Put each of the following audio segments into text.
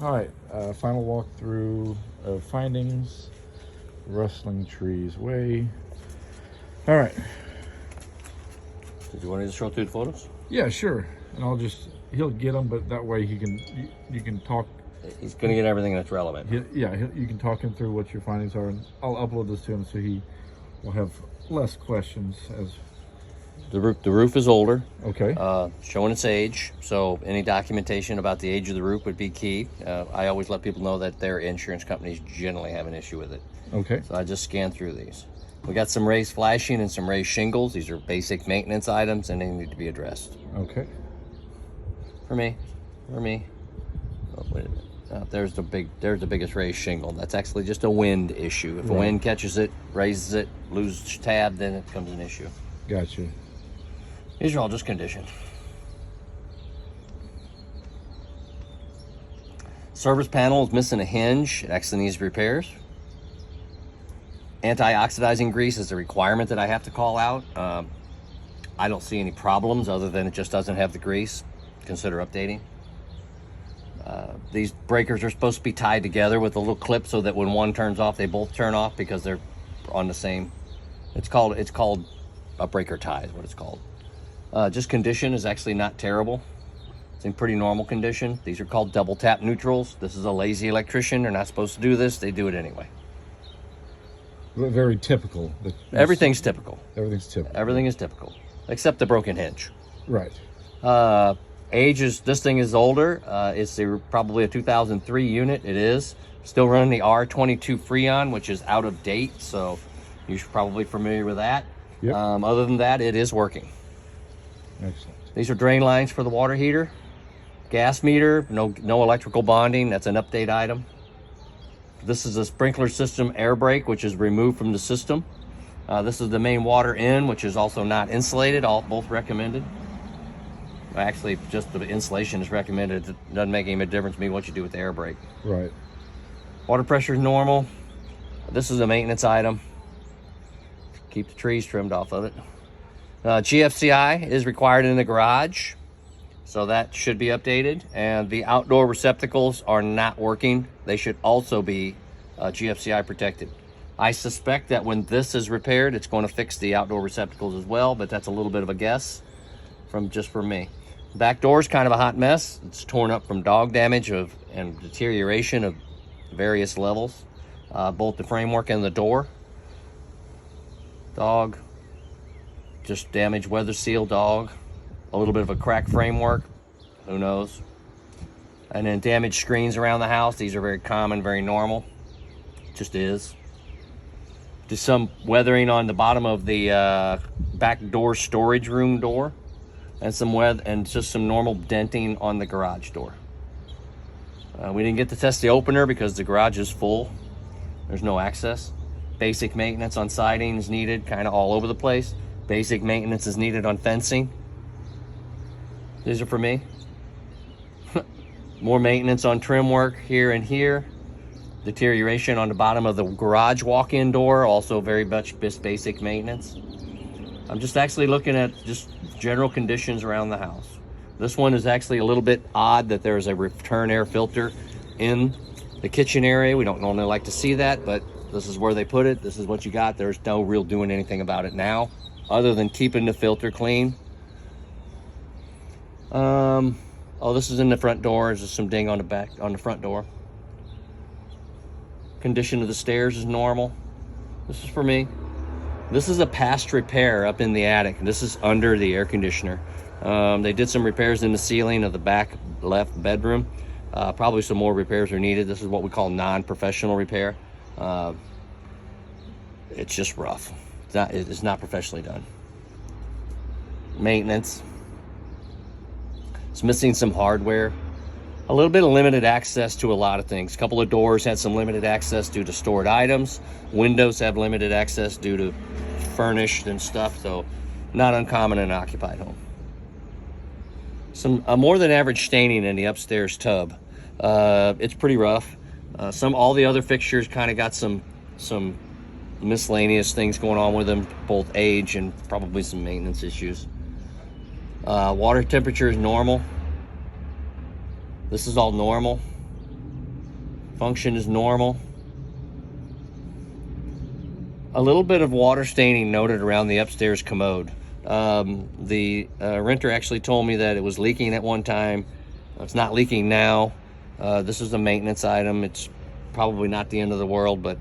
All right, final walkthrough of findings. Rustling Trees Way. All right. Did you want to just show through the photos? Yeah, sure. And he'll get them, but that way you can talk. He's going to get everything that's relevant. You can talk him through what your findings are, and I'll upload this to him so he will have less questions as. The roof is older. Okay. Showing its age, so any documentation about the age of the roof would be key. I always let people know that their insurance companies generally have an issue with it. Okay. So I just scanned through these. We got some raised flashing and some raised shingles. These are basic maintenance items and they need to be addressed. Okay. For me. Oh, wait a minute. There's the biggest raised shingle. That's actually just a wind issue. If a wind catches it, raises it, loses tab, then it becomes an issue. Gotcha. These are all just conditioned. Service panel is missing a hinge. It actually needs repairs. Anti-oxidizing grease is a requirement that I have to call out. I don't see any problems other than it just doesn't have the grease. Consider updating. These breakers are supposed to be tied together with a little clip so that when one turns off, they both turn off because they're on the same. It's called a breaker tie is what it's called. Just condition is actually not terrible. It's in pretty normal condition. These are called double tap neutrals. This is a lazy electrician. They're not supposed to do this. They do it anyway. Very typical. Everything's typical. Everything's typical. Everything is typical, except the broken hinge. Right. This thing is older. It's probably a 2003 unit. It is. Still running the R22 Freon, which is out of date. So you're probably familiar with that. Yep. Other than that, it is working. Excellent. These are drain lines for the water heater. Gas meter, no electrical bonding. That's an update item. This is a sprinkler system air brake, which is removed from the system. This is the main water in, which is also not insulated. Both recommended. Actually, just the insulation is recommended. It doesn't make any difference to me what you do with the air brake. Right. Water pressure is normal. This is a maintenance item. Keep the trees trimmed off of it. GFCI is required in the garage, so that should be updated. And the outdoor receptacles are not working. They should also be GFCI protected. I suspect that when this is repaired, it's going to fix the outdoor receptacles as well, but that's a little bit of a guess from me. Back door is kind of a hot mess. It's torn up from dog damage and deterioration of various levels, both the framework and the door. Dog, just damaged weather seal dog, a little bit of a cracked framework, who knows. And then damaged screens around the house. These are very common, very normal. Just is. Just some weathering on the bottom of the back door storage room door, and just some normal denting on the garage door. We didn't get to test the opener because the garage is full. There's no access. Basic maintenance on siding is needed, kind of all over the place. Basic maintenance is needed on fencing. These are for me. More maintenance on trim work here and here. Deterioration on the bottom of the garage walk-in door, also very much basic maintenance. I'm just actually looking at just general conditions around the house. This one is actually a little bit odd that there is a return air filter in the kitchen area. We don't normally like to see that, but this is where they put it. This is what you got. There's no real doing anything about it now, other than keeping the filter clean. Oh, this is in the front door. There's just some ding on the front door. Condition of the stairs is normal. This is for me. This is a past repair up in the attic. This is under the air conditioner. They did some repairs in the ceiling of the back left bedroom. Probably some more repairs are needed. This is what we call non-professional repair. It's just rough. It's not professionally done. Maintenance. It's missing some hardware. A little bit of limited access to a lot of things. A couple of doors had some limited access due to stored items. Windows have limited access due to furnished and stuff, so not uncommon in an occupied home. Some more than average staining in the upstairs tub. It's pretty rough. All the other fixtures kind of got some miscellaneous things going on with them, both age and probably some maintenance issues. Water temperature is normal. This is all normal. Function is normal. A little bit of water staining noted around the upstairs commode. The renter actually told me that it was leaking at one time. It's not leaking now. This is a maintenance item. It's probably not the end of the world, but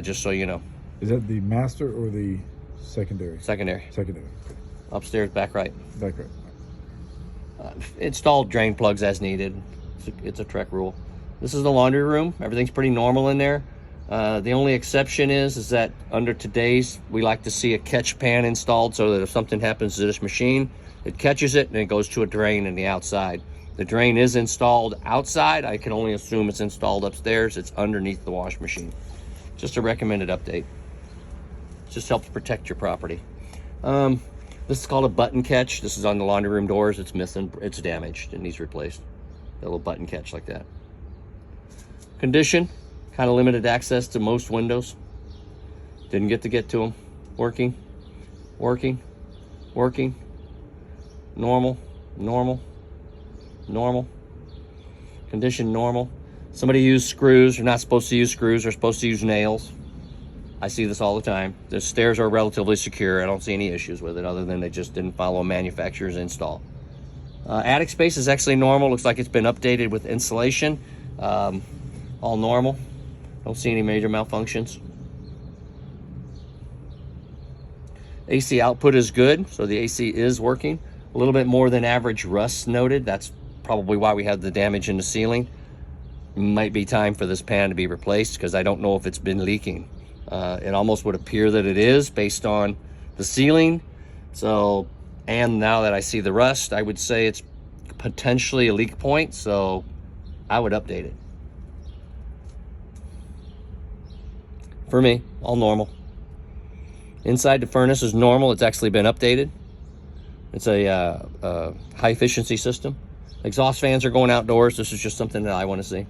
just so you know. Is that the master or the secondary? Secondary. Secondary. Upstairs, back right. Back right. Installed drain plugs as needed. It's a Trek rule. This is the laundry room. Everything's pretty normal in there. The only exception is that under today's, we like to see a catch pan installed so that if something happens to this machine, it catches it and it goes to a drain in the outside. The drain is installed outside. I can only assume it's installed upstairs. It's underneath the wash machine. Just a recommended update. Just helps protect your property. This is called a button catch. This is on the laundry room doors. It's missing. It's damaged. It needs replaced. A little button catch like that. Condition, kind of limited access to most windows. Didn't get to them. Working, working, working. Normal, normal, normal. Condition normal. Somebody used screws. You're not supposed to use screws. They're supposed to use nails. I see this all the time. The stairs are relatively secure. I don't see any issues with it other than they just didn't follow a manufacturer's install. Attic space is actually normal. Looks like it's been updated with insulation. All normal. Don't see any major malfunctions. AC output is good, so the AC is working. A little bit more than average rust noted. That's probably why we had the damage in the ceiling. Might be time for this pan to be replaced because I don't know if it's been leaking. It almost would appear that it is based on the ceiling. So, and now that I see the rust, I would say it's potentially a leak point, so I would update it. For me, all normal. Inside the furnace is normal. It's actually been updated. It's a high efficiency system. Exhaust fans are going outdoors. This is just something that I want to see.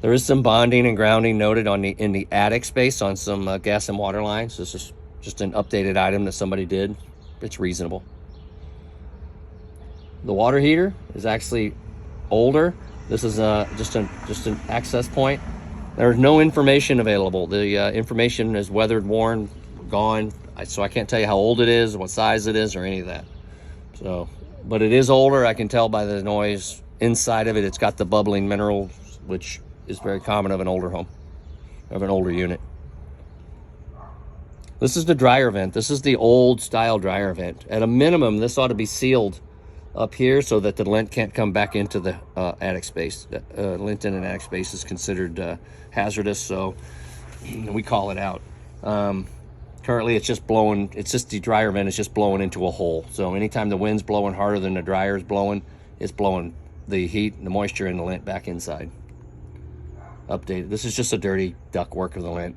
There is some bonding and grounding noted in the attic space on some gas and water lines. This is just an updated item that somebody did. It's reasonable. The water heater is actually older. This is just an access point. There's no information available. The information is weathered, worn, gone. So I can't tell you how old it is, what size it is, or any of that. So, but it is older. I can tell by the noise inside of it. It's got the bubbling minerals, which is very common of an older home, of an older unit. This is the dryer vent. This is the old style dryer vent. At a minimum, this ought to be sealed up here so that the lint can't come back into the attic space. Lint in an attic space is considered hazardous, so we call it out. Currently, it's just blowing. It's just the dryer vent is just blowing into a hole. So anytime the wind's blowing harder than the dryer is blowing, it's blowing the heat, the moisture, and the lint back inside. Updated. This is just a dirty duct work of the lint.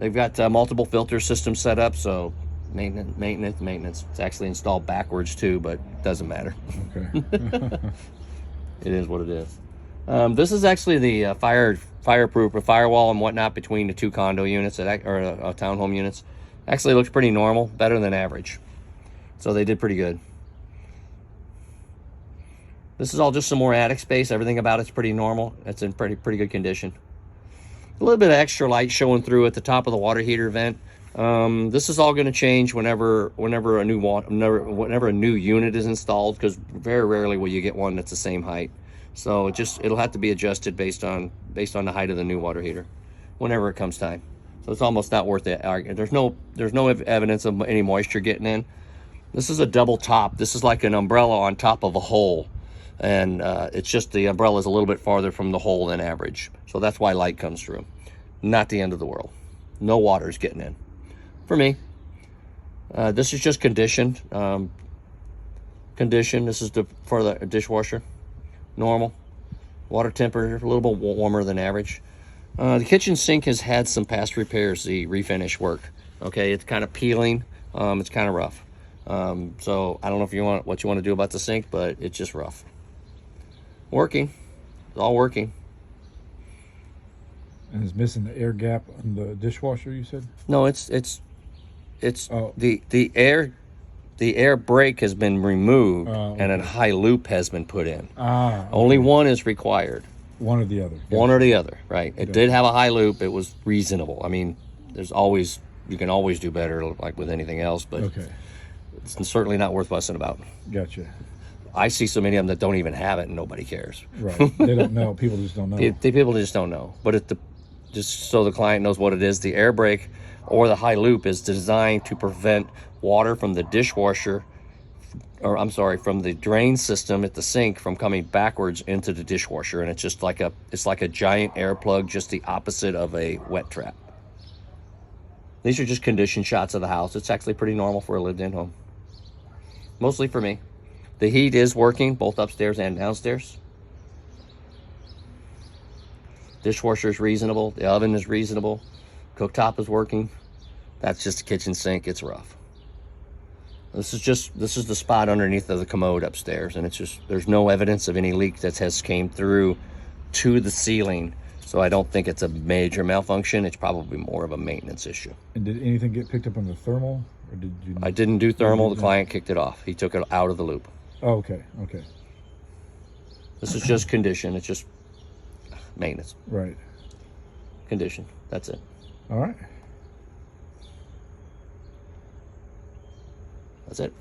They've got multiple filter systems set up, so maintenance. It's actually installed backwards too, but it doesn't matter. Okay. It is what it is. This is actually the fireproof or firewall and whatnot between the two condo units or townhome units. Actually looks pretty normal, better than average. So they did pretty good. This is all just some more attic space. Everything about it's pretty normal. It's in pretty good condition. A little bit of extra light showing through at the top of the water heater vent. This is all going to change whenever a new unit is installed, because very rarely will you get one that's the same height. So it'll have to be adjusted based on the height of the new water heater whenever it comes time. So it's almost not worth it. There's no evidence of any moisture getting in. This is a double top. This is like an umbrella on top of a hole, and it's just the umbrella is a little bit farther from the hole than average. So that's why light comes through. Not the end of the world. No water is getting in. For me, this is just conditioned. This is for the dishwasher. Normal. Water temperature, a little bit warmer than average. The kitchen sink has had some past repairs, the refinish work. Okay, it's kind of peeling. It's kind of rough. So I don't know if what you want to do about the sink, but it's just rough. Working. It's all working. And it's missing the air gap on the dishwasher, you said? No, it's the air the air brake has been removed and a Okay. high loop has been put in. Okay. Only one is required. One or the other. One Gotcha. or the other, right? It did have a high loop. It was reasonable. I mean, you can always do better, like with anything else, but Okay. it's certainly not worth fussing about. Gotcha. I see so many of them that don't even have it and nobody cares. Right. They don't know. People just don't know. People just don't know. But just so the client knows what it is, the air brake or the high loop is designed to prevent water from the dishwasher, or I'm sorry, from the drain system at the sink from coming backwards into the dishwasher. And it's just like a giant air plug, just the opposite of a wet trap. These are just condition shots of the house. It's actually pretty normal for a lived-in home. Mostly for me. The heat is working both upstairs and downstairs. Dishwasher is reasonable. The oven is reasonable. Cooktop is working. That's just a kitchen sink. It's rough. This is the spot underneath of the commode upstairs, and there's no evidence of any leak that has came through to the ceiling. So I don't think it's a major malfunction. It's probably more of a maintenance issue. And did anything get picked up on the thermal, or did you? I didn't do thermal. The client kicked it off. He took it out of the loop. Oh, okay. Okay. This is just condition. It's just maintenance. Right. Condition. That's it. All right. That's it.